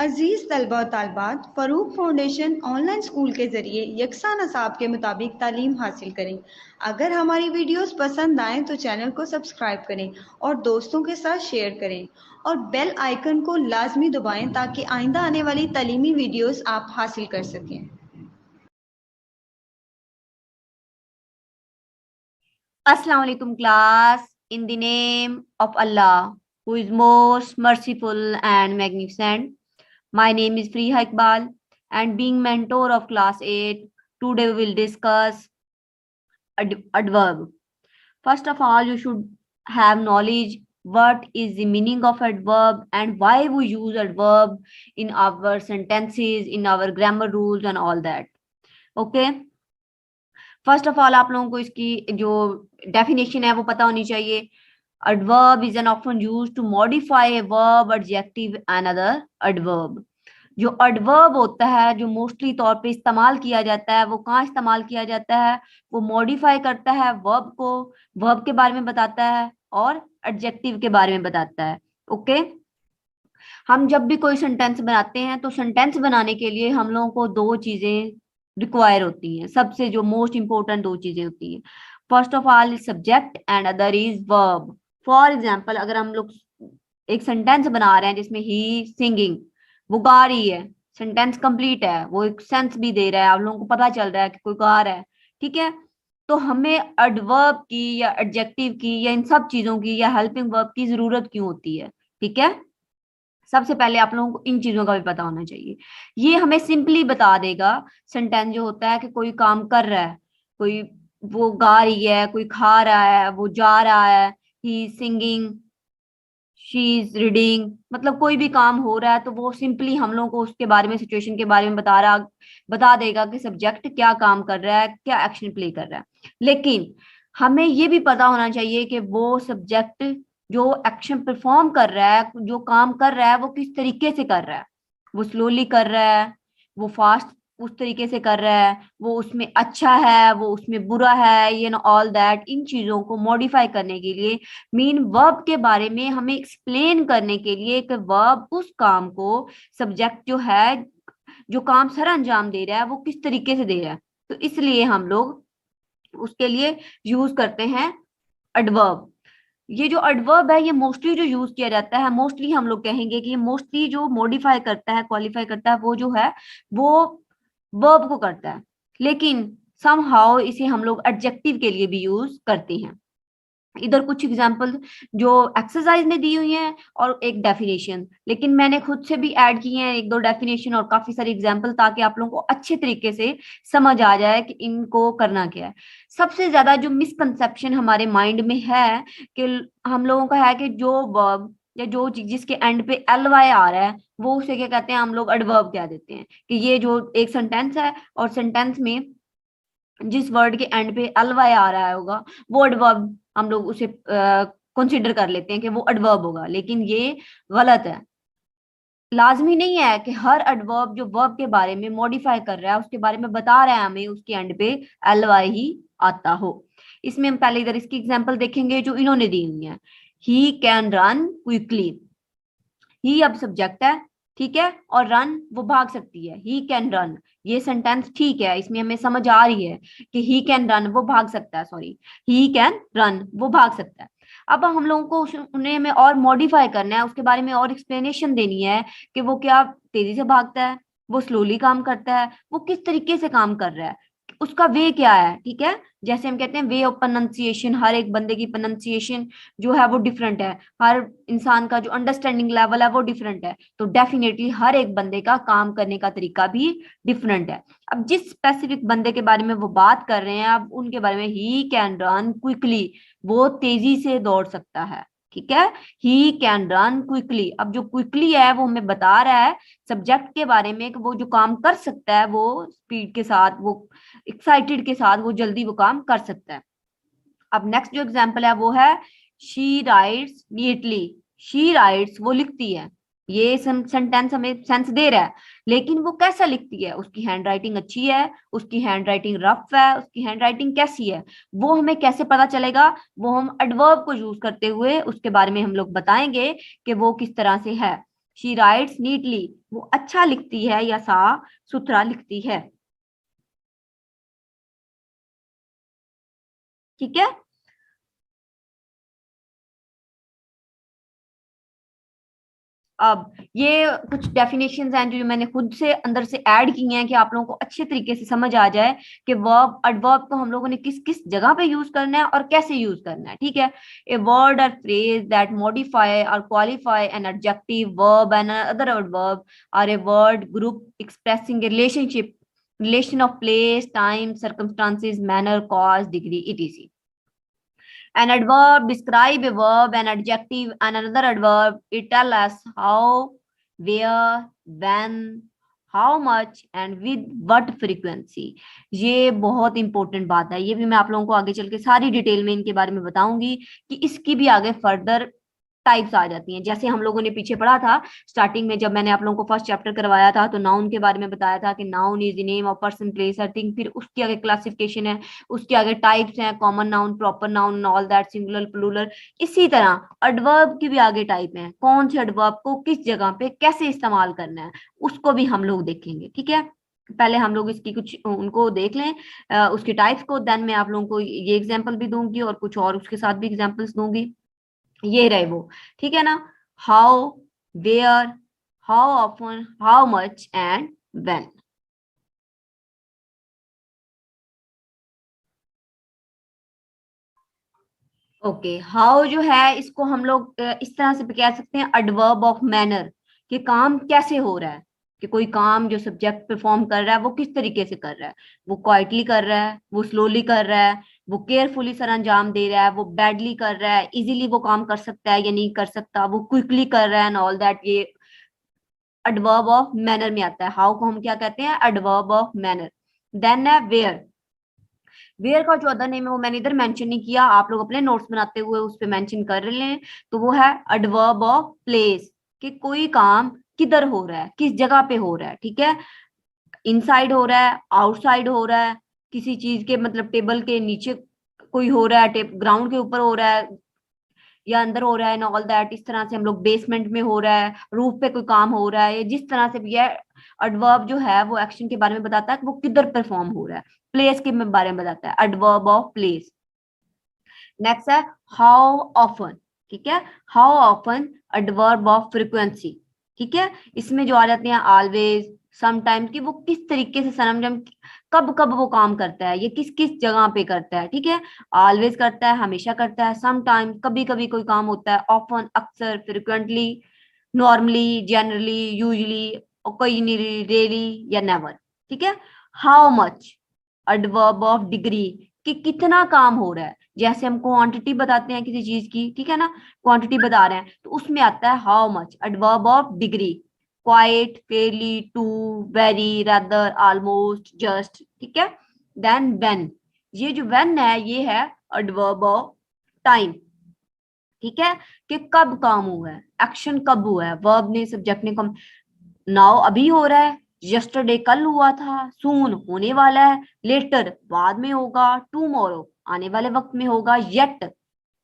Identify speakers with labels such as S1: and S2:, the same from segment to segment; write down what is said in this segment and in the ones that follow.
S1: अजीज तलबा और तालबात, Farooq foundation online school के ज़रिए यकसा नसाब के मुताबिक तालीम हासिल करें। अगर हमारी वीडियोस पसंद आएँ तो चैनल को सब्सक्राइब करें और दोस्तों के साथ शेयर करें और बेल आइकन को लाजमी दबाएं ताकि आइंदा आने वाली तालीमी वीडियोस आप हासिल कर सकें।
S2: Assalamu alaikum class. In the name of Allah, who is most merciful and magnificent. My name is Friha Iqbal, and being mentor of class 8, today we will discuss adverb. First of all, you should have knowledge what is the meaning of adverb and why we use adverb in our sentences, in our grammar rules and all that. Okay? First of all आप लोगों को इसकी जो definition है वो पता होनी चाहिए। adverb is an often used to modify a verb, adjective and other adverb. जो adverb होता है जो मोस्टली तौर पे इस्तेमाल किया जाता है वो कहाँ इस्तेमाल किया जाता है, वो मॉडिफाई करता है वर्ब को, वर्ब के बारे में बताता है और एडजेक्टिव के बारे में बताता है। ओके हम जब भी कोई सेंटेंस बनाते हैं तो सेंटेंस बनाने के लिए हम लोगों को दो चीजें रिक्वायर होती हैं, सबसे जो मोस्ट इंपॉर्टेंट दो चीजें होती हैं। First of all is subject and other is verb. For example अगर हम लोग एक सेंटेंस बना रहे हैं जिसमें ही सिंगिंग, वो गा रही है, सेंटेंस कंप्लीट है, वो एक सेंस भी दे रहा है, आप लोगों को पता चल रहा है कि कोई गा रहा है, ठीक है। तो हमें एडवर्ब की या एडजेक्टिव की या इन सब चीजों की या हेल्पिंग वर्ब की जरूरत क्यों होती है, ठीक है। सबसे पहले आप लोगों को इन चीजों का भी पता होना चाहिए। ये हमें सिंपली बता देगा सेंटेंस जो होता है कि कोई काम कर रहा है, कोई वो गा रही है, कोई खा रहा है, वो जा रहा है, ही सिंगिंग, शी इज रीडिंग, मतलब कोई भी काम हो रहा है तो वो सिंपली हम लोगों को उसके बारे में, सिचुएशन के बारे में बता देगा कि सब्जेक्ट क्या काम कर रहा है, क्या एक्शन प्ले कर रहा है। लेकिन हमें ये भी पता होना चाहिए कि वो सब्जेक्ट जो एक्शन परफॉर्म कर रहा है, जो काम कर रहा है, वो किस तरीके से कर रहा है। वो स्लोली कर रहा है, वो फास्ट उस तरीके से कर रहा है, वो उसमें अच्छा है, वो उसमें बुरा है, ये ना ऑल दैट। इन चीजों को मॉडिफाई करने के लिए, मीन वर्ब के बारे में हमें एक्सप्लेन करने के लिए कि वर्ब उस काम को, सब्जेक्ट जो है जो काम सर अंजाम दे रहा है वो किस तरीके से दे रहा है, तो इसलिए हम लोग उसके लिए यूज करते हैं एडवर्ब। ये जो एडवर्ब है ये मोस्टली जो यूज किया जाता है, मोस्टली हम लोग कहेंगे कि ये मोस्टली जो मॉडिफाई करता है, क्वालिफाई करता है, वो जो है वो वर्ब को करता है। लेकिन समहाउ इसे हम लोग एडजेक्टिव के लिए भी यूज करते हैं। इधर कुछ एग्जांपल जो एक्सरसाइज में दी हुई हैं और एक डेफिनेशन, लेकिन मैंने खुद से भी ऐड किए हैं एक दो डेफिनेशन और काफी सारे एग्जांपल, ताकि आप लोगों को अच्छे तरीके से समझ आ जाए कि इनको करना क्या है। सबसे ज्यादा जो मिसकंसेप्शन हमारे माइंड में है कि हम लोगों का है कि जो वर्ब या जो जिसके एंड पे एल वाई आ रहा है वो उसे क्या कहते हैं, हम लोग एडवर्ब कह देते हैं। कि ये जो एक सेंटेंस है और सेंटेंस में जिस वर्ड के एंड पे एल वाई आ रहा होगा वो एडवर्ब, हम लोग उसे कंसिडर कर लेते हैं कि वो एडवर्ब होगा, लेकिन ये गलत है। लाजमी नहीं है कि हर एडवर्ब जो वर्ब के बारे में मॉडिफाई कर रहा है, उसके बारे में बता रहा है हमें, उसके एंड पे एल वाई ही आता हो। इसमें हम पहले इधर इसकी एग्जांपल देखेंगे जो इन्होंने दी हुई है। ही कैन रन क्विकली, ही अब सब्जेक्ट है, ठीक है, और रन वो भाग सकती है, ही कैन रन। ये सेंटेंस ठीक है, इसमें हमें समझ आ रही है कि ही कैन रन वो भाग सकता है, सॉरी, ही कैन रन वो भाग सकता है। अब हम लोगों को उन्हें हमें और मॉडिफाई करना है, उसके बारे में और एक्सप्लेनेशन देनी है कि वो क्या तेजी से भागता है, वो स्लोली काम करता है, वो किस तरीके से काम कर रहा है, उसका वे क्या है, ठीक है। जैसे हम कहते हैं वे ऑफ प्रोनाउंसिएशन, हर एक बंदे की प्रोनाउंसिएशन जो है वो डिफरेंट है, हर इंसान का जो अंडरस्टैंडिंग लेवल है वो डिफरेंट है, तो डेफिनेटली हर एक बंदे का काम करने का तरीका भी डिफरेंट है। अब जिस स्पेसिफिक बंदे के बारे में वो बात कर रहे हैं, अब उनके बारे में ही कैन रन क्विकली, वो तेजी से दौड़ सकता है, ठीक है। ही कैन रन क्विकली, अब जो क्विकली है वो हमें बता रहा है सब्जेक्ट के बारे में कि वो जो काम कर सकता है वो स्पीड के साथ, वो एक्साइटेड के साथ, वो जल्दी वो काम कर सकता है। अब नेक्स्ट जो एग्जांपल है वो है she writes neatly, she writes वो लिखती है, ये सेंटेंस हमें सेंस दे रहा है, लेकिन वो कैसा लिखती है, उसकी हैंड राइटिंग अच्छी है, उसकी हैंड राइटिंग रफ है, उसकी हैंड राइटिंग कैसी है, वो हमें कैसे पता चलेगा, वो हम एडवर्ब को यूज करते हुए उसके बारे में हम लोग बताएंगे कि वो किस तरह से है। शी राइट्स नीटली, वो अच्छा लिखती है या साफ सुथरा लिखती है। ठीक है। अब ये कुछ डेफिनेशंस हैं जो मैंने खुद से अंदर से ऐड की हैं कि आप लोगों को अच्छे तरीके से समझ आ जाए कि वर्ब एडवर्ब को हम लोगों ने किस किस जगह पे यूज करना है और कैसे यूज करना है। ठीक है। A word or phrase that modify or qualify an adjective verb and other adverb are a word group expressing a relationship, relation of place, time, circumstances, manner, cause, degree, etc. An adverb describe a verb, an adjective, and another adverb. It tell us how, where, when, how much and with what frequency. ये बहुत important बात है, ये भी मैं आप लोगों को आगे चल के सारी डिटेल में इनके बारे में बताऊंगी कि इसकी भी आगे फर्दर टाइप्स आ जाती हैं। जैसे हम लोगों ने पीछे पढ़ा था स्टार्टिंग में, जब मैंने आप लोगों को फर्स्ट चैप्टर करवाया था, तो नाउन के बारे में बताया था कि noun is the name of person place or thing. फिर उसके आगे क्लासिफिकेशन है, उसके आगे टाइप्स हैं, common noun, proper noun, all that, singular, plural. इसी तरह एडवर्ब की भी आगे टाइप है, कौन से एडवर्ब को किस जगह पे कैसे इस्तेमाल करना है उसको भी हम लोग देखेंगे। ठीक है। पहले हम लोग इसकी कुछ उनको देख लें, उसके टाइप्स को, देन मैं आप लोगों को ये एग्जांपल भी दूंगी और कुछ और उसके साथ भी एग्जांपल्स दूंगी। ये रहे वो। ठीक है ना। How, where, how often, how much and when. Okay, how जो है इसको हम लोग इस तरह से भी कह सकते हैं, एडवर्ब ऑफ मैनर, कि काम कैसे हो रहा है, कि कोई काम जो सब्जेक्ट परफॉर्म कर रहा है वो किस तरीके से कर रहा है। वो क्वाइटली कर रहा है, वो स्लोली कर रहा है, वो केयरफुली सर अंजाम दे रहा है, वो बैडली कर रहा है, इजीली वो काम कर सकता है या नहीं कर सकता, वो क्विकली कर रहा है एंड ऑल दैट। ये एडवर्ब ऑफ मैनर में आता है। हाउ को हम क्या कहते हैं, एडवर्ब ऑफ मैनर। देन है वेयर। वेयर का जो अदर नेम है वो मैंने इधर मेंशन नहीं किया, आप लोग अपने नोट्स बनाते हुए उस पे मेंशन कर रहे हैं। तो वो है एडवर्ब ऑफ प्लेस, कि कोई काम किधर हो रहा है, किस जगह पे हो रहा है। ठीक है। इनसाइड हो रहा है, आउटसाइड हो रहा है, किसी चीज के मतलब टेबल के नीचे कोई हो रहा है, ग्राउंड के ऊपर हो रहा है या अंदर हो रहा है एंड ऑल दैट। इस तरह से हम लोग बेसमेंट में हो रहा है, रूफ पे कोई काम हो रहा है, जिस तरह से भी है। एडवर्ब जो है वो एक्शन के बारे में बताता है कि वो किधर परफॉर्म हो रहा है। प्लेस के बारे में बताता है, एडवर्ब ऑफ प्लेस। नेक्स्ट है हाउ ऑफन। ठीक है। How often, adverb of frequency. ठीक है। इसमें जो आ जाते हैं ऑलवेज, समटाइम्स, कि वो किस तरीके से सरंजाम, कब कब वो काम करता है, ये किस किस जगह पे करता है। ठीक है। ऑलवेज करता है, हमेशा करता है, समटाइम्स कभी कभी कोई काम होता है, ऑफन अक्सर, frequently, normally, generally, usually, occasionally, rarely या नेवर। ठीक है। How much, adverb of degree, कि कितना काम हो रहा है। जैसे हम क्वांटिटी बताते हैं किसी चीज की, ठीक है ना, क्वांटिटी बता रहे हैं तो उसमें आता है how much, adverb of degree. Quite, fairly, too, very, rather, almost, just. ठीक है। देन व्हेन, ये जो व्हेन है ये है एडवर्ब ऑफ टाइम। ठीक है। कि कब काम हुआ है, एक्शन कब हुआ है, वर्ब ने, सब्जेक्ट ने, कम। नाउ अभी हो रहा है, यस्टरडे कल हुआ था, सून होने वाला है, लेटर बाद में होगा, टुमारो आने वाले वक्त में होगा, येट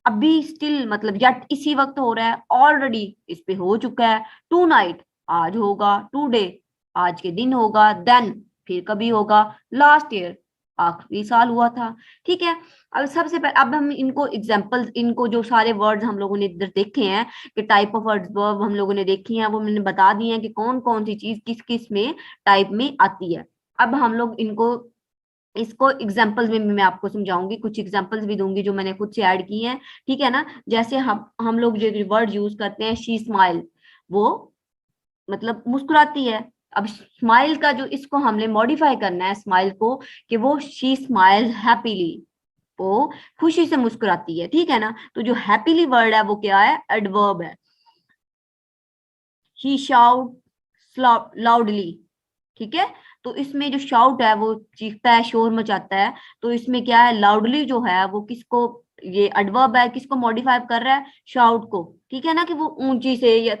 S2: अभी, स्टिल मतलब येट इसी वक्त हो रहा है, ऑलरेडी इस पे हो चुका है, टू नाइट आज होगा, टुडे आज के दिन होगा, देन फिर कभी होगा, लास्ट ईयर आखिरी साल हुआ था। ठीक है। अब सबसे पहले अब हम इनको एग्जांपल्स, इनको जो सारे वर्ड्स हम लोगों ने इधर देखे हैं कि टाइप ऑफ वर्ब हम लोगों ने देखी हैं, वो मैंने बता दी है कि कौन कौन सी चीज किस किस में टाइप में आती है। अब हम लोग इनको, इसको एग्जांपल्स में भी मैं आपको समझाऊंगी, कुछ एग्जांपल्स भी दूंगी जो मैंने खुद से ऐड की हैं। ठीक है ना। जैसे हम लोग जो वर्ड यूज करते हैं, शी स्माइल, वो मतलब मुस्कुराती है। अब स्माइल का जो, इसको हमने मॉडिफाई करना है स्माइल को, कि वो शी स्माइल हैप्पीली, वो खुशी से मुस्कुराती है। ठीक है ना। तो जो हैप्पीली वर्ड है वो क्या है, एडवर्ब है। ही शाउट लाउडली। ठीक है। तो इसमें जो शाउट है वो चीखता है, शोर मचाता है। तो इसमें क्या है, लाउडली जो है वो किसको, ये एडवर्ब है, किसको मॉडिफाई कर रहा है, शाउट को। ठीक है ना, कि वो ऊंची से या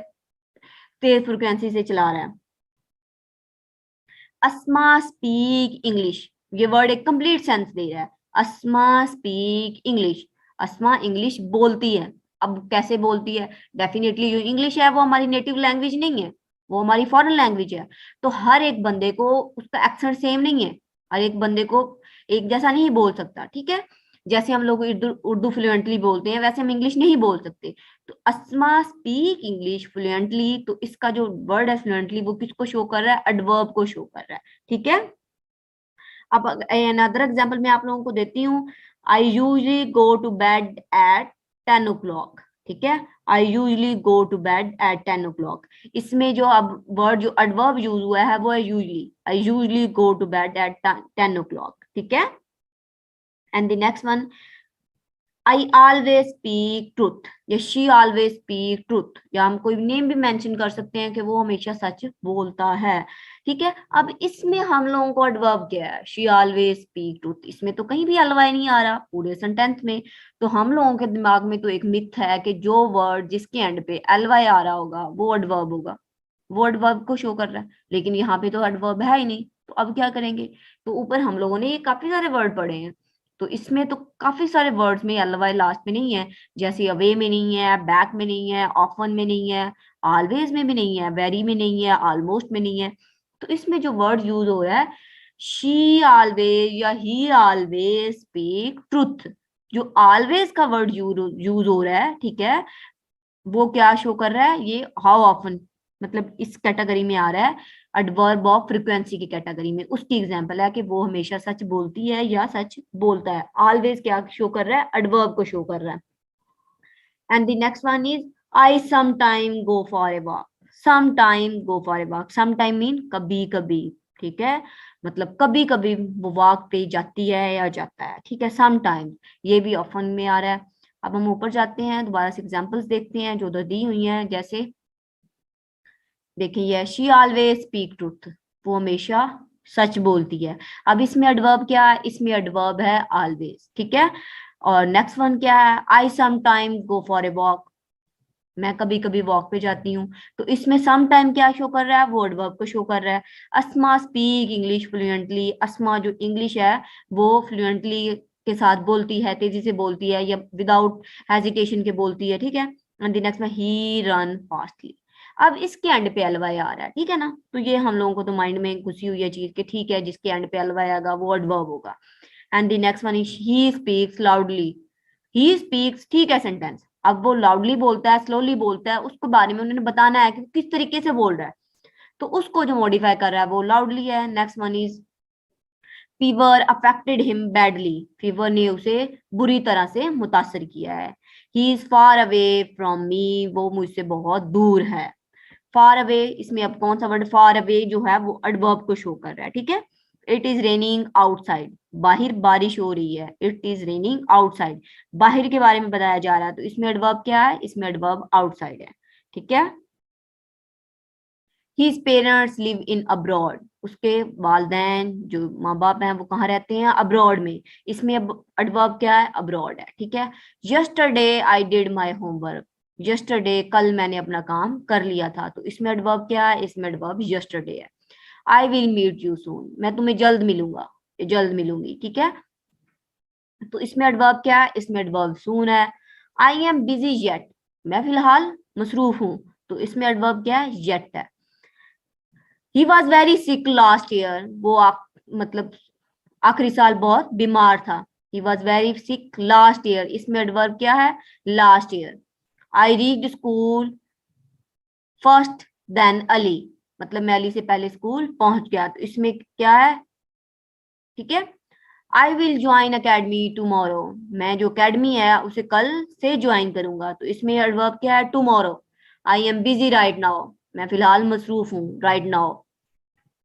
S2: तेज फ्रिक्वेंसी से चला रहा है। अस्मा स्पीक इंग्लिश, ये वर्ड एक कंप्लीट सेंस दे रहा है। अस्मा स्पीक इंग्लिश, अस्मा इंग्लिश बोलती है। अब कैसे बोलती है, डेफिनेटली जो इंग्लिश है वो हमारी नेटिव लैंग्वेज नहीं है, वो हमारी फॉरेन लैंग्वेज है। तो हर एक बंदे को उसका एक्सेंट सेम नहीं है, हर एक बंदे को एक जैसा नहीं बोल सकता, ठीक है। जैसे हम लोग उर्दू उर्दू फ्लुएंटली बोलते हैं वैसे हम इंग्लिश नहीं बोल सकते। तो अस्मा स्पीक इंग्लिश फ्लुएंटली, तो इसका जो वर्ड है फ्लुएंटली वो किसको शो कर रहा है, एडवर्ब को शो कर रहा है, ठीक है। अब अनदर एग्जांपल मैं आप लोगों को देती हूँ। I usually go to bed at 10 o'clock, ठीक है। I usually go to bed at 10 o'clock। इसमें जो अब वर्ड जो एडवर्ब यूज हुआ है वो है usually, I usually go to bed at 10 o'clock, ठीक है। And the next one, I always speak truth या शी ऑलवेज स्पीक ट्रुथ, या हम कोई नेम भी मेंशन कर सकते हैं कि वो हमेशा सच बोलता है, ठीक है। अब इसमें हम लोगों को एडवर्ब क्या है, शी ऑलवेज स्पीक ट्रुथ, इसमें तो कहीं भी एलवाई नहीं आ रहा पूरे सेंटेंस में। तो हम लोगों के दिमाग में तो एक मिथ है कि जो वर्ड जिसके एंड पे एलवाई आ रहा होगा वो एडवर्ब होगा, वो एडवर्ब को शो कर रहा है, लेकिन यहाँ पे तो एडवर्ब है ही नहीं। तो अब क्या करेंगे, तो ऊपर हम लोगों ने ये काफी सारे वर्ड पढ़े हैं, तो इसमें तो काफी सारे वर्ड्स में एल वाई लास्ट में नहीं है, जैसे अवे में नहीं है, बैक में नहीं है, ऑफन में नहीं है, ऑलवेज में भी नहीं है, वेरी में नहीं है, ऑलमोस्ट में नहीं है। तो इसमें जो वर्ड यूज हो रहा है, शी ऑलवेज या ही ऑलवेज स्पीक ट्रुथ, जो ऑलवेज का वर्ड यूज हो रहा है, ठीक है, वो क्या शो कर रहा है, ये हाउ ऑफन, मतलब इस कैटेगरी में आ रहा है, एडवर्ब ऑफ फ्रीक्वेंसी की कैटेगरी में। उसकी एग्जांपल है कि वो हमेशा सच बोलती है या सच बोलता है। ऑलवेज क्या शो कर रहा है, एडवर्ब को शो कर रहा है। And the next one is I some time go for a walk, some time go for a walk, some time mean कभी कभी, ठीक है, मतलब कभी कभी वो वॉक पे जाती है या जाता है, ठीक है, सम टाइम, ये भी ऑफन में आ रहा है। अब हम ऊपर जाते हैं, दोबारा से एग्जांपल्स देखते हैं जो उधर दी हुई हैं। जैसे देखिए, शी ऑलवेज स्पीक ट्रुथ, वो हमेशा सच बोलती है। अब इसमें एडवर्ब क्या है, इसमें एडवर्ब है ऑलवेज, ठीक है। और नेक्स्ट वन क्या है, I some time go for a walk, मैं कभी कभी वॉक पे जाती हूँ। तो इसमें सम टाइम क्या शो कर रहा है, वो एडवर्ब को शो कर रहा है। अस्मा स्पीक इंग्लिश फ्लुएंटली, अस्मा जो इंग्लिश है वो फ्लुएंटली के साथ बोलती है, तेजी से बोलती है या विदाउट हेजिटेशन के बोलती है, ठीक है। एंड द नेक्स्ट में ही रन फास्टली, अब इसके एंड पे एलवाई आ रहा है, ठीक है ना। तो ये हम लोगों को तो माइंड में घुसी हुई है चीज कि ठीक है, जिसके एंड पे एलवाई आएगा वो एडवर्ब होगा। And the next one is he speaks loudly, he speaks, ठीक है सेंटेंस। अब वो लाउडली बोलता है, स्लोली बोलता है, उसके बारे में उन्होंने बताना है कि किस तरीके से बोल रहा है, तो उसको जो मॉडिफाई कर रहा है वो लाउडली है। Next one is fever affected him badly, fever ने उसे बुरी तरह से मुतासर किया है। He is far away from me, वो मुझसे बहुत दूर है। फार अवे, इसमें अब कौन सा वर्ड, फार अवे जो है वो एडवर्ब को शो कर रहा है, ठीक है। इट इज रेनिंग आउटसाइड, बाहर बारिश हो रही है, इट इज रेनिंग आउटसाइड, बाहर के बारे में बताया जा रहा है, तो इसमें एडवर्ब क्या है, इसमें एडवर्ब आउटसाइड है, ठीक है। His parents live in abroad, उसके वालदैन जो माँ बाप हैं वो कहाँ रहते हैं, अब्रॉड में, इसमें अब एडवर्ब क्या है, अब्रॉड है, ठीक है। Yesterday I did my homework, yesterday कल मैंने अपना काम कर लिया था, तो इसमें एडवर्ब क्या है, इसमें एडवर्ब यस्टरडे है। I will meet you soon, मैं तुम्हें जल्द मिलूंगा, जल्द मिलूंगी, ठीक है। तो इसमें एडवर्ब क्या है, इसमें एडवर्ब सून है। आई एम बिजी येट, मैं फिलहाल मसरूफ हूँ, तो इसमें एडवर्ब क्या है, येट है। He was very sick last year, वो मतलब आखिरी साल बहुत बीमार था। He was very sick last year, इसमें एडवर्ब क्या है, last year. I reached school first then early, मतलब मैं अली से पहले स्कूल पहुंच गया, तो इसमें क्या है, ठीक है। I will join academy tomorrow, मैं जो अकेडमी है उसे कल से ज्वाइन करूंगा, तो इसमें एडवर्ब क्या है, tomorrow. I am busy right now, मैं फिलहाल मसरूफ हूँ, राइट नाउ,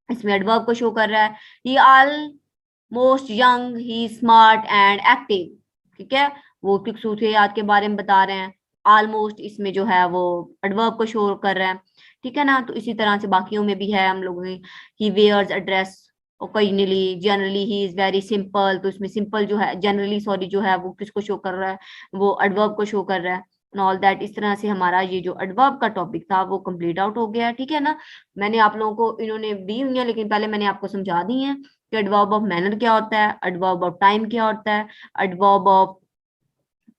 S2: इसमें एडवर्ब को शो कर रहा है। He almost young, he smart and active, ठीक है, वो खूबसूरत के बारे में बता रहे हैं। ऑलमोस्ट इसमें जो है वो एडवर्ब को शो कर रहा है, ठीक है ना। तो इसी तरह से बाकियों में भी है हम लोगों की, he wears a dress occasionally, generally he is very simple, तो इसमें सिंपल जो है, जनरली सॉरी जो है वो किसको शो कर रहा है, वो एडवर्ब को शो कर रहा है। ऑल दैट, इस तरह से हमारा ये जो एडवर्ब का टॉपिक था वो कंप्लीट आउट हो गया, ठीक है ना। मैंने आप लोगों को इन्होंने दी हुई है, लेकिन पहले मैंने आपको समझा दी है कि एडवर्ब ऑफ मैनर क्या होता है, एडवर्ब ऑफ टाइम क्या होता है, एडवर्ब ऑफ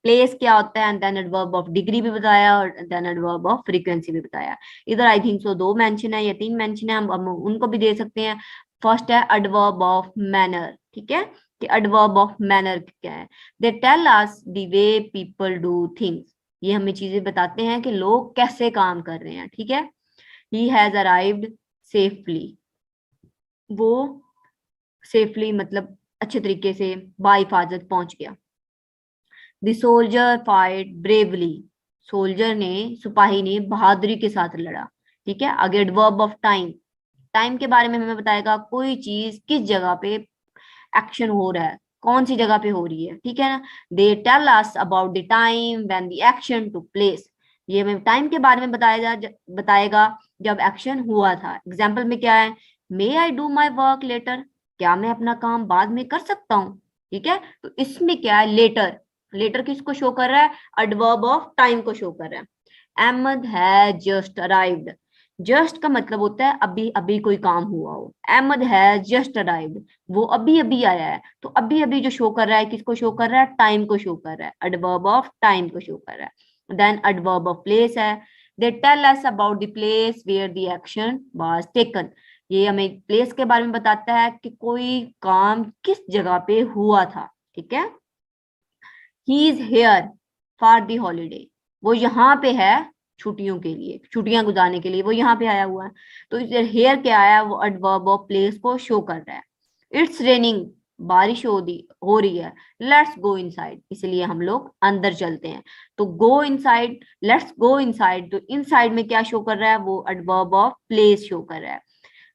S2: प्लेस क्या होता है, and then adverb of degree भी बताया और देन एडवर्ब ऑफ फ्रीक्वेंसी भी बताया। इधर आई थिंक सो 2 मेंशन है या 3 मेंशन है, हम उनको भी दे सकते हैं। फर्स्ट है एडवर्ब ऑफ मैनर, ठीक है, कि एडवर्ब ऑफ मैनर क्या है। They tell us the way people do things, ये हमें चीजें बताते हैं कि लोग कैसे काम कर रहे हैं, ठीक है। ही हैज अराइव्ड सेफली, वो सेफली मतलब अच्छे तरीके से बाहिफाजत पहुंच गया। The soldier fight bravely, soldier ने, सिपाही ने बहादुरी के साथ लड़ा, ठीक है। आगे एडवर्ब ऑफ टाइम, टाइम के बारे में हमें बताएगा कोई चीज किस जगह पे एक्शन हो रहा है, कौन सी जगह पे हो रही है, ठीक है ना। They tell us about the time when the action took place, ये हमें टाइम के बारे में बताएगा जब एक्शन हुआ था। एग्जाम्पल में क्या है, may I do my work later, क्या मैं अपना काम बाद में कर सकता हूँ, ठीक है। तो इसमें क्या है, लेटर, लेटर किसको शो कर रहा है, एडवर्ब ऑफ टाइम को शो कर रहा है। अहमद है जस्ट अराइव्ड, जस्ट का मतलब होता है अभी अभी कोई काम हुआ हो। अहमद है जस्ट अराइव्ड, वो अभी अभी आया है, तो अभी अभी जो शो कर रहा है किसको शो कर रहा है, टाइम को शो कर रहा है, एडवर्ब ऑफ टाइम को शो कर रहा है। देन एडवर्ब ऑफ प्लेस है, they tell us about the place where the action was taken, ये हमें प्लेस के बारे में बताता है कि कोई काम किस जगह पे हुआ था, ठीक है। He is here for the holiday, वो यहाँ पे है छुट्टियों के लिए, छुट्टियां गुजारने के लिए वो यहाँ पे आया हुआ है। तो हेयर क्या आया, वो एडवर्ब ऑफ प्लेस को शो कर रहा है। इट्स रेनिंग, बारिश हो रही है। लेट्स गो इनसाइड, इसलिए हम लोग अंदर चलते हैं। तो go inside, let's go inside, तो इनसाइड में क्या शो कर रहा है, वो एडवर्ब ऑफ प्लेस शो कर रहा है।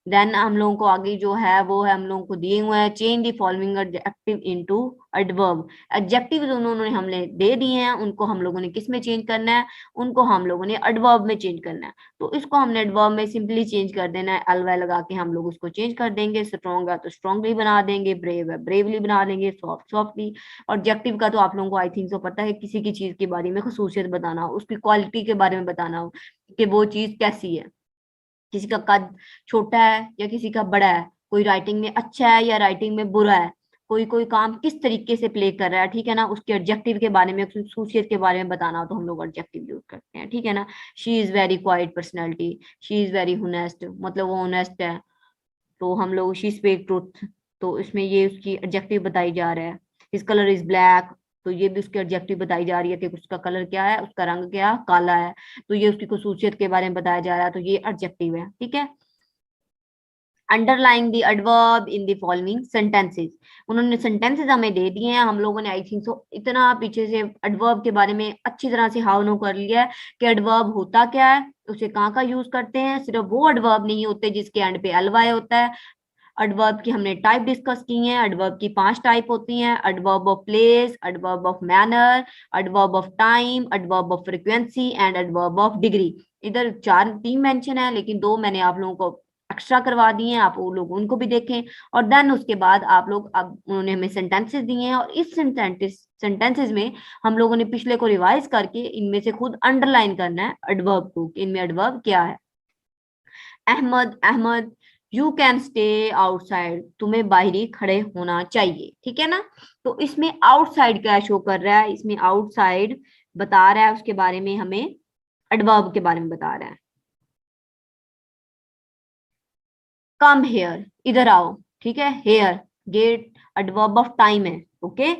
S2: देन हम लोगों को आगे जो है वो है, हम लोगों को दिए हुए हैं change the following adjective into adverb. Adjective उन्होंने हमने दे दिए हैं, उनको हम लोगों ने किस में चेंज करना है, उनको हम लोगों ने एडवर्ब में चेंज करना है। तो इसको हमने एडवर्ब में सिंपली चेंज कर देना है, एल वाई लगा के हम लोग उसको चेंज कर देंगे। स्ट्रॉन्ग है तो स्ट्रॉन्गली बना देंगे, ब्रेव है ब्रेवली बना देंगे, सॉफ्ट सॉफ्टली। और ऑब्जेक्टिव का तो आप लोगों को आई थिंक सो पता है, किसी की चीज के बारे में खसूसियत बताना हो, उसकी क्वालिटी के बारे में बताना हो कि वो चीज कैसी है, किसी का कद छोटा है या किसी का बड़ा है, कोई राइटिंग में अच्छा है या राइटिंग में बुरा है, कोई कोई काम किस तरीके से प्ले कर रहा है, ठीक है ना। उसके एडजेक्टिव के बारे में, खसूसियत के बारे में बताना हो तो हम लोग एडजेक्टिव यूज करते हैं, ठीक है ना। She is very quite personality, she is very honest, मतलब वो ऑनेस्ट है, तो हम लोग शी स्पीक ट्रुथ, तो इसमें ये उसकी एडजेक्टिव बताई जा रहा है। हिज कलर इज ब्लैक, तो ये भी उसकी एडजेक्टिव बताई जा रही है कि उसका कलर क्या है, उसका रंग क्या, काला है, तो ये उसकी खसूसियत के बारे में बताया जा रहा है, तो ये एडजेक्टिव है, ठीक है। Underlying the adverb in the following sentences, उन्होंने सेंटेंसेस हमें दे दिए हैं, हम लोगों ने आई थिंक सो इतना पीछे से एडवर्ब के बारे में अच्छी तरह से हाव नो कर लिया है कि एडवर्ब होता क्या है, उसे कहाँ का यूज करते हैं। सिर्फ वो एडवर्ब नहीं होते जिसके एंड पे एल वाई होता है। एडवर्ब की हमने टाइप डिस्कस की है, एडवर्ब की 5 टाइप होती हैं, adverb of place, adverb of manner, adverb of time, adverb of frequency and adverb of degree. इधर 3 मेंशन है, लेकिन 2 मैंने आप लोगों को एक्स्ट्रा करवा दिए हैं, आप वो लोग उनको भी देखें। और देन उसके बाद आप लोग, अब उन्होंने हमें सेंटेंसेस दिए हैं, और इस सेंटेंसेस में हम लोगों ने पिछले को रिवाइज करके इनमें से खुद अंडरलाइन करना है एडवर्ब को, इनमें एडवर्ब क्या है। Ahmad, Ahmad you can stay outside, तुम्हें बाहरी खड़े होना चाहिए, ठीक है ना। तो इसमें आउटसाइड क्या शो कर रहा है, इसमें आउटसाइड बता रहा है, उसके बारे में हमें एडवर्ब के बारे में बता रहा है। कम हेयर, इधर आओ, ठीक है। Here get adverb of time है, ओके।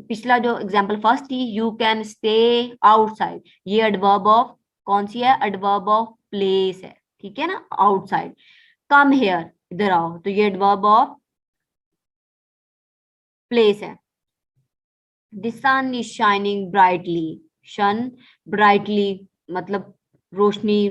S2: पिछला जो एग्जांपल फर्स्ट थी, यू कैन स्टे आउटसाइड, ये एडवर्ब ऑफ कौन सी है, एडवर्ब ऑफ प्लेस है, ठीक है ना, आउटसाइड। कम हेयर, इधर आओ, तो ये एडवर्ब ऑफ प्लेस है। The sun is shining brightly, sun brightly मतलब रोशनी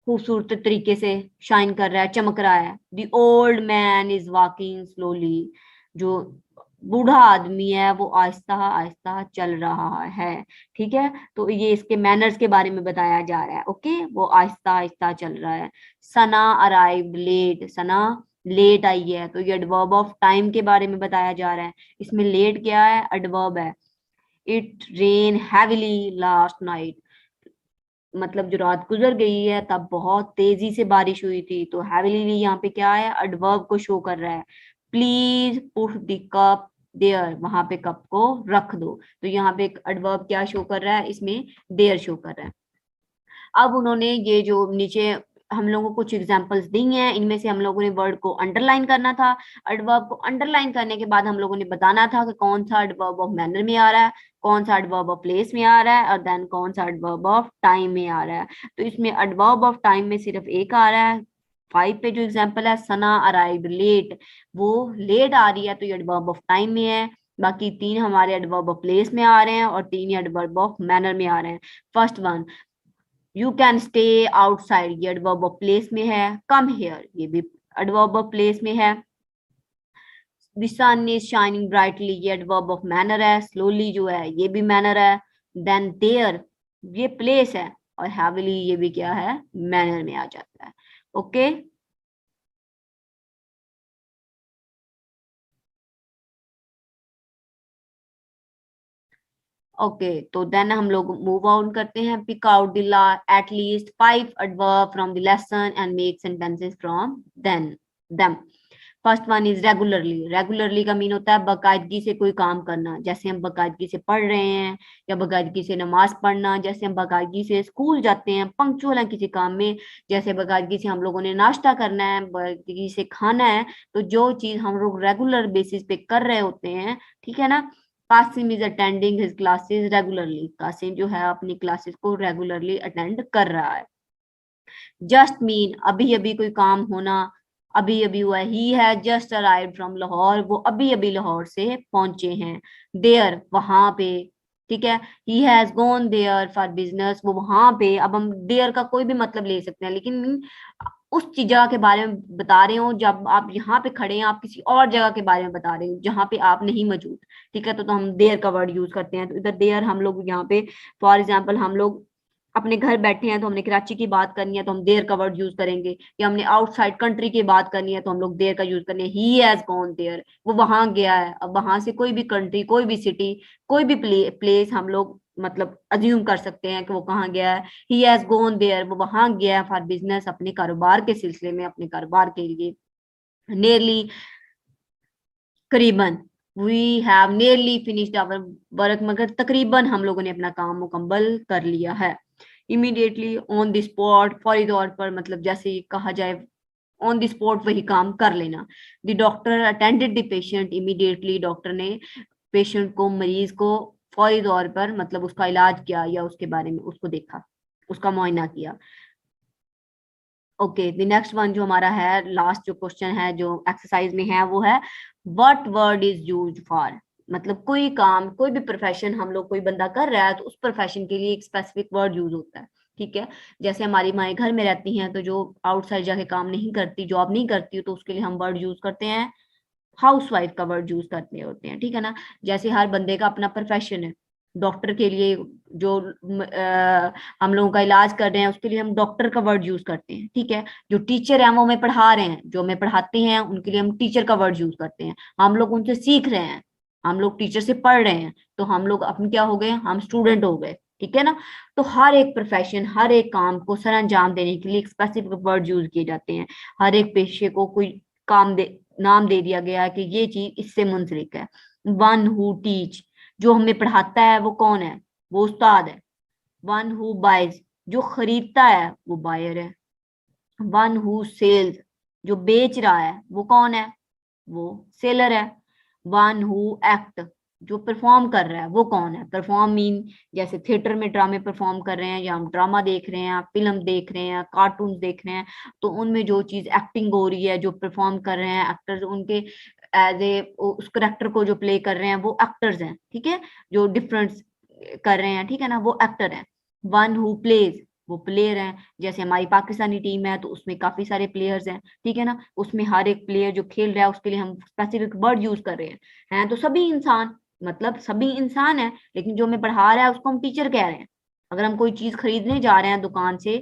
S2: खूबसूरत तरीके से शाइन कर रहा है, चमक रहा है। The old man is walking slowly, जो बूढ़ा आदमी है वो आहिस्ता आहिस्ता चल रहा है, ठीक है। तो ये इसके मैनर्स के बारे में बताया जा रहा है, ओके, वो आहिस्ता आहिस्ता चल रहा है। सना अराइव्ड लेट, सना लेट आई है, तो ये एडवर्ब ऑफ टाइम के बारे में बताया जा रहा है। इसमें लेट क्या है, एडवर्ब है। It rain heavily last night, मतलब जो रात गुजर गई है तब बहुत तेजी से बारिश हुई थी, तो हैविली यहाँ पे क्या है, एडवर्ब को शो कर रहा है। Please put the cup there, वहां पे कप को रख दो। तो यहाँ पे एक एडवर्ब क्या शो कर रहा है, इसमें देयर शो कर रहा है। अब उन्होंने ये जो नीचे हम लोगों को कुछ एग्जांपल्स दी हैं, इनमें से हम लोगों ने वर्ड को अंडरलाइन करना था। एडवर्ब को अंडरलाइन करने के बाद हम लोगों ने बताना था कि कौन सा एडवर्ब ऑफ मैनर में आ रहा है, कौन सा एडवर्ब ऑफ प्लेस में आ रहा है, और देन कौन सा एडवर्ब ऑफ टाइम में आ रहा है। तो इसमें एडवर्ब ऑफ टाइम में सिर्फ एक आ रहा है। 5 पे जो एग्जाम्पल है, सना अराइव्ड लेट, वो लेट आ रही है तो ये एडवर्ब ऑफ टाइम में है। बाकी 3 हमारे एडवर्ब ऑफ प्लेस में आ रहे हैं और 3 एडवर्ब ऑफ मैनर में आ रहे हैं। First one, you can stay outside, ये एडवर्ब ऑफ प्लेस में है। कम हेयर, ये भी एडवर्ब ऑफ प्लेस में है। The sun is shining brightly, ये एडवर्ब ऑफ मैनर है। स्लोली जो है ये भी मैनर है। देन देयर, ये प्लेस है। और हैविली, ये भी क्या है, मैनर में आ जाता है। ओके ओके, तो देन हम लोग मूव ऑन करते हैं। Pick out the at least 5 adverb from the lesson and make sentences from then them. First one is regularly. Regularly का मीन होता है बाकायदगी से कोई काम करना, जैसे हम बाकायदगी से पढ़ रहे हैं, या बाकायदगी से नमाज पढ़ना, जैसे हम बाकायदगी से स्कूल जाते हैं, पंक्चुअल हैं किसी काम में, जैसे बाकायदगी से हम लोगों ने नाश्ता करना है, बाकायदगी से खाना है। तो जो चीज हम लोग रेगुलर बेसिस पे कर रहे होते हैं, ठीक है ना। Qasim is attending his classes regularly, Qasim जो है अपनी क्लासेस को रेगुलरली अटेंड कर रहा है। जस्ट मीन अभी अभी कोई काम होना, अभी अभी हुआ। ही है जस्ट अराइव्ड फ्रॉम लाहौर, वो अभी अभी लाहौर से पहुंचे हैं। देयर, वहां पे, ठीक है। He has gone there for business, वो वहां पे। अब हम देयर का कोई भी मतलब ले सकते हैं, लेकिन उस चीज जगह के बारे में बता रहे हो। जब आप यहाँ पे खड़े हैं, आप किसी और जगह के बारे में बता रहे हो जहाँ पे आप नहीं मौजूद, ठीक है। तो हम देयर का वर्ड यूज करते हैं। तो इधर देयर हम लोग यहाँ पे, फॉर एग्जाम्पल हम लोग अपने घर बैठे हैं तो हमने कराची की बात करनी है तो हम देयर का वर्ड यूज करेंगे, या हमने आउटसाइड कंट्री की बात करनी है तो हम लोग देयर का यूज करेंगे। ही हैज गॉन देयर, वो वहां गया है। अब वहां से कोई भी कंट्री, कोई भी सिटी, कोई भी प्लेस हम लोग मतलब अज्यूम कर सकते हैं कि वो कहाँ गया है। ही हैज गॉन देयर, वो वहां गया है फॉर बिजनेस, अपने कारोबार के सिलसिले में, अपने कारोबार के लिए। नियरली, करीबन, we have nearly finished our work, मगर तकरीबन हम लोगों ने अपना काम मुकम्मल कर लिया है। इमीडिएटली, ऑन द स्पॉट, फौरी तौर पर, मतलब जैसे कहा जाए ऑन द स्पॉट वही काम कर लेना। The doctor attended the patient immediately, doctor ने पेशेंट को, मरीज को फौरी तौर पर मतलब उसका इलाज किया, या उसके बारे में उसको देखा, उसका मुआयना किया। ओके, द नेक्स्ट वन जो हमारा है, लास्ट जो क्वेश्चन है जो एक्सरसाइज में है, वो है what word is used for. मतलब कोई काम, कोई भी प्रोफेशन हम लोग, कोई बंदा कर रहा है तो उस प्रोफेशन के लिए एक स्पेसिफिक वर्ड यूज होता है, ठीक है। जैसे हमारी माएँ घर में रहती हैं, तो जो आउटसाइड जाके काम नहीं करती, जॉब नहीं करती, तो उसके लिए हम वर्ड यूज करते हैं, हाउसवाइफ का वर्ड यूज करते होते हैं, ठीक है ना। जैसे हर बंदे का अपना प्रोफेशन है। डॉक्टर के लिए जो हम लोगों का इलाज कर रहे हैं, उसके लिए हम डॉक्टर का वर्ड यूज करते हैं, ठीक है। जो टीचर हैं वो हमें पढ़ा रहे हैं, जो हमें पढ़ाते हैं, उनके लिए हम टीचर का वर्ड यूज करते हैं। हम लोग उनसे सीख रहे हैं, हम लोग टीचर से पढ़ रहे हैं, तो हम लोग अपन क्या हो गए, हम स्टूडेंट हो गए, ठीक है ना। तो हर एक प्रोफेशन, हर एक काम को सर अंजाम देने के लिए एक स्पेसिफिक वर्ड यूज किए जाते हैं। हर एक पेशे को कोई काम दे, नाम दे दिया गया है कि ये चीज इससे मुंसलिक है। वन हु टीच, जो हमें पढ़ाता है वो कौन है, वो उस्ताद है। वन हु बाइज, जो खरीदता है वो बायर है। वन हु सेल्स, जो बेच रहा है वो कौन है, वो सेलर है। वन हु एक्ट, जो परफॉर्म कर रहा है वो कौन है। परफॉर्म मीन जैसे थिएटर में ड्रामे परफॉर्म कर रहे हैं, या हम ड्रामा देख रहे हैं, फिल्म देख रहे हैं, कार्टून देख रहे हैं, तो उनमें जो चीज एक्टिंग हो रही है, जो परफॉर्म कर रहे हैं एक्टर्स, उनके एज ए उस करेक्टर को जो प्ले कर रहे हैं वो एक्टर्स हैं, ठीक है। जो डिफरेंस कर रहे हैं, ठीक है ना, वो एक्टर हैं। वन हु प्लेज, वो प्लेयर हैं। जैसे हमारी पाकिस्तानी टीम है तो उसमें काफी सारे प्लेयर्स हैं, ठीक है ना। उसमें हर एक प्लेयर जो खेल रहा है उसके लिए हम स्पेसिफिक वर्ड यूज कर रहे हैं तो सभी इंसान, मतलब सभी इंसान है, लेकिन जो हमें पढ़ा रहा है उसको हम टीचर कह रहे हैं। अगर हम कोई चीज खरीदने जा रहे हैं दुकान से,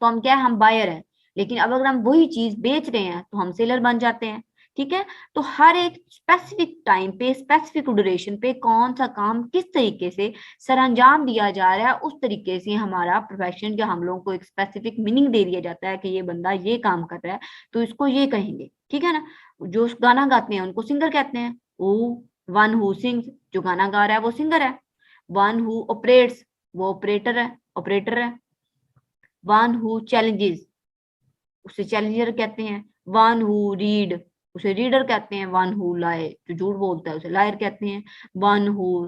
S2: तो हम क्या है, हम बायर हैं। लेकिन अब अगर हम वही चीज बेच रहे हैं तो हम सेलर बन जाते हैं, ठीक है। तो हर एक स्पेसिफिक टाइम पे, स्पेसिफिक ड्यूरेशन पे कौन सा काम किस तरीके से सर अंजाम दिया जा रहा है, उस तरीके से हमारा प्रोफेशन, या हम लोगों को एक स्पेसिफिक मीनिंग दे दिया जाता है कि ये बंदा ये काम कर रहा है तो इसको ये कहेंगे, ठीक है ना। जो गाना गाते हैं उनको सिंगर कहते हैं, वन हु सिंग्स, जो गाना गा रहा है वो सिंगर है। वन हु ऑपरेट्स, वो ऑपरेटर है। वन हु चैलेंजेस, उसे चैलेंजर कहते हैं। वन हु रीड, उसे रीडर कहते हैं। वन हु लाए, जो झूठ बोलता है उसे लायर कहते हैं। वन हु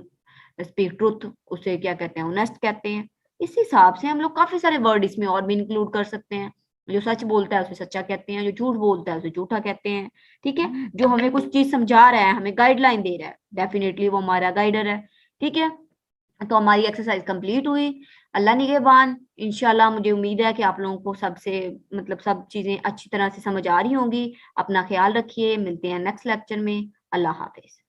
S2: स्पीक ट्रुथ, उसे क्या कहते हैं, ऑनेस्ट कहते हैं। इस हिसाब से हम लोग काफी सारे वर्ड इसमें और भी इंक्लूड कर सकते हैं। जो सच बोलता है उसे सच्चा कहते हैं, जो झूठ बोलता है उसे झूठा कहते हैं। ठीक है, जो हमें कुछ चीज समझा रहा है, हमें गाइडलाइन दे रहा है, डेफिनेटली वो हमारा गाइडर है। ठीक है, तो हमारी एक्सरसाइज कंप्लीट हुई। अल्लाह निगहबान। इंशाल्लाह मुझे उम्मीद है कि आप लोगों को सबसे मतलब सब चीजें अच्छी तरह से समझ आ रही होंगी। अपना ख्याल रखिए, मिलते हैं नेक्स्ट लेक्चर में। अल्लाह हाफिज।